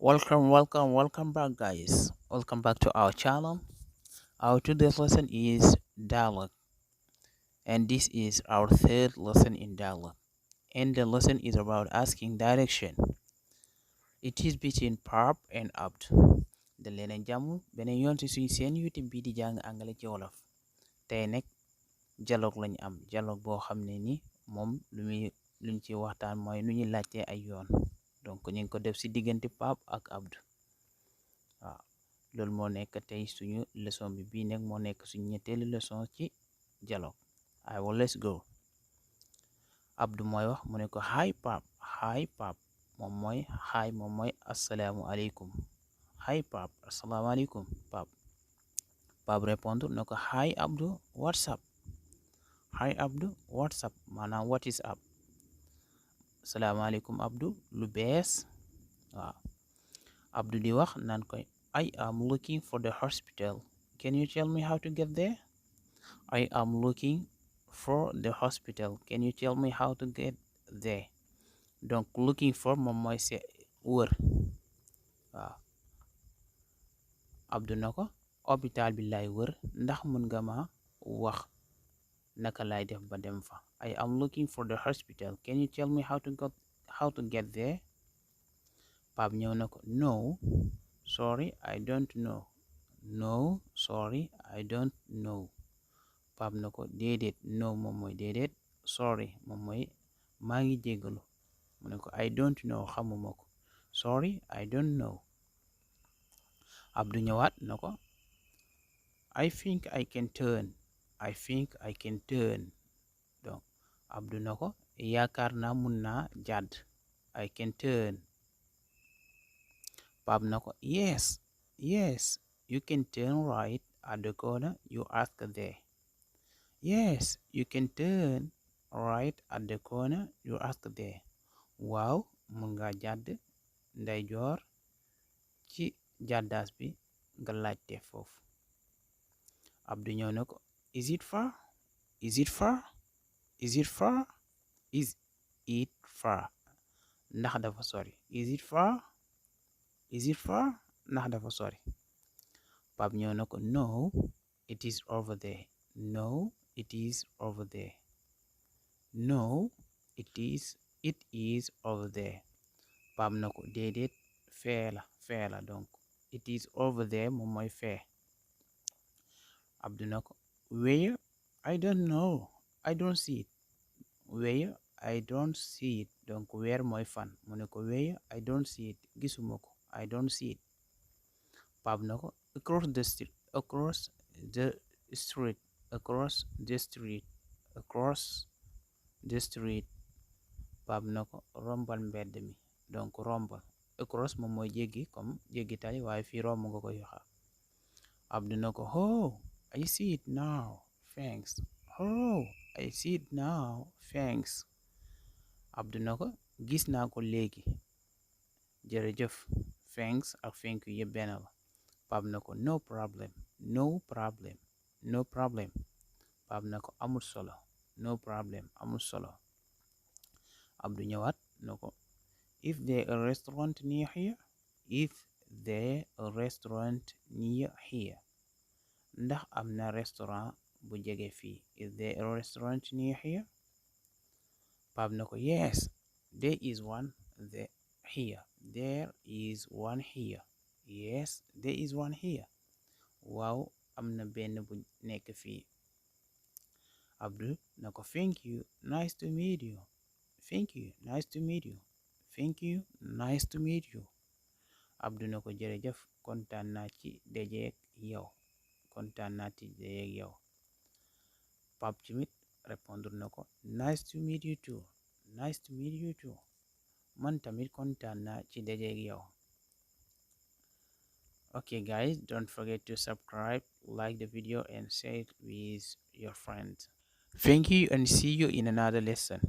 Welcome back, guys. Welcome back to our channel. Our today's lesson is dialogue, and this is our third lesson in dialogue. And the lesson is about asking direction. It is between Pap and Abd. Da leen a jàmm beneen yoon ci suñ seen YouTube bi di jàng angale ci wolof. Tey nag dialogue lañ am dialogue boo xam ne ni moom luñ ci waxtaan mooy nu ñuy laajtee ay yoon. Donc ñu ngi ko def ci diggante Pap ak Abd. waaw loolu moo nekk tey suñu leçon bi bii nekk moo nekk suñu ñetteelu leçon ci dialogue. Aywa let's go. Abdu mooy wax mu ne ko hi pap moom mooy asalaamualeykum. Hi pap, asalaamualeykum pap. Pap répondre ne ko hi Abdu, what's up. Hi Abdu, what's up maanaam what is up. Asalaamualeykum Abdu, lu bees. waaw Abdu di wax naan koy I am looking for the hospital. Can you tell me how to get there? I am looking for the hospital. Can you tell me how to get there? Donc looking for moom mooy se wër. waaw Abdu na ko hôpital bi lay wër ndax mën nga ma wax naka lay def ba dem fa. I am looking for the hospital. Can you tell me how to get there? Pap ñëw na ko no sorry I don't know. No sorry I don't know. Pap na ko déedéet no moom mooy déedéet, sorry moom mooy maa ngi jéggalu. mu ne ko I don't know xamuma ko. Sorry I don't know. Abdu ñëwaat na ko I think I can turn. Donc Abdu na ko yaakaar naa mun naa jàdd. I can turn. Pap na ko yes you can turn right at the corner you ask there. Yes you can turn right at the corner you ask there. Waaw mun nga jàdd ndeyjoor ci jàddaas bi nga laajte foofu. Abdu ñëw na ko is it far? Is it far ndax dafa sori. Is it far ndax dafa sori. Pap ñëw na ko no it is over there. No it is over there. Pap na ko déedéet fee la donc it is over there moom mooy fee. Abdu na ko where? I don't know, I don't see it. Where? I don't see it. Donc where mooy fan, mu ne ko where? I don't see it, gisuma ko. I don't see it. Pap na ko across the street. Pap na ko rombal mbedd mi. Donc rombal across moom mooy jéggi comme jéggi tali waaye fii romb nga koy wax. Abdu na ko oh I see it now thanks. Abdu na ko gis naa ko léegi jërëjëf. Thanks ak thank you yëpp benn la. Pap na ko no problem. Pap na ko amul solo. No problem amul solo. Abdu ñëwaat na ko is there a restaurant near here? Ndax am na restaurant bu jege fii. Is there a restaurant near here? Pap na ko yes there is one here. Yes there is one here. Waaw am na benn bu nekk fii. Abdu na ko thank you nice to meet you. Abdu na ko jërëjëf kontaan naa ci dajeek yow. Pap tamit répondre na ko nice to meet you too. Man tamit kontaan naa ci dajeek yow. Okay guys, don't forget to subscribe, like the video and share it with your friends. Thank you and see you in another lesson.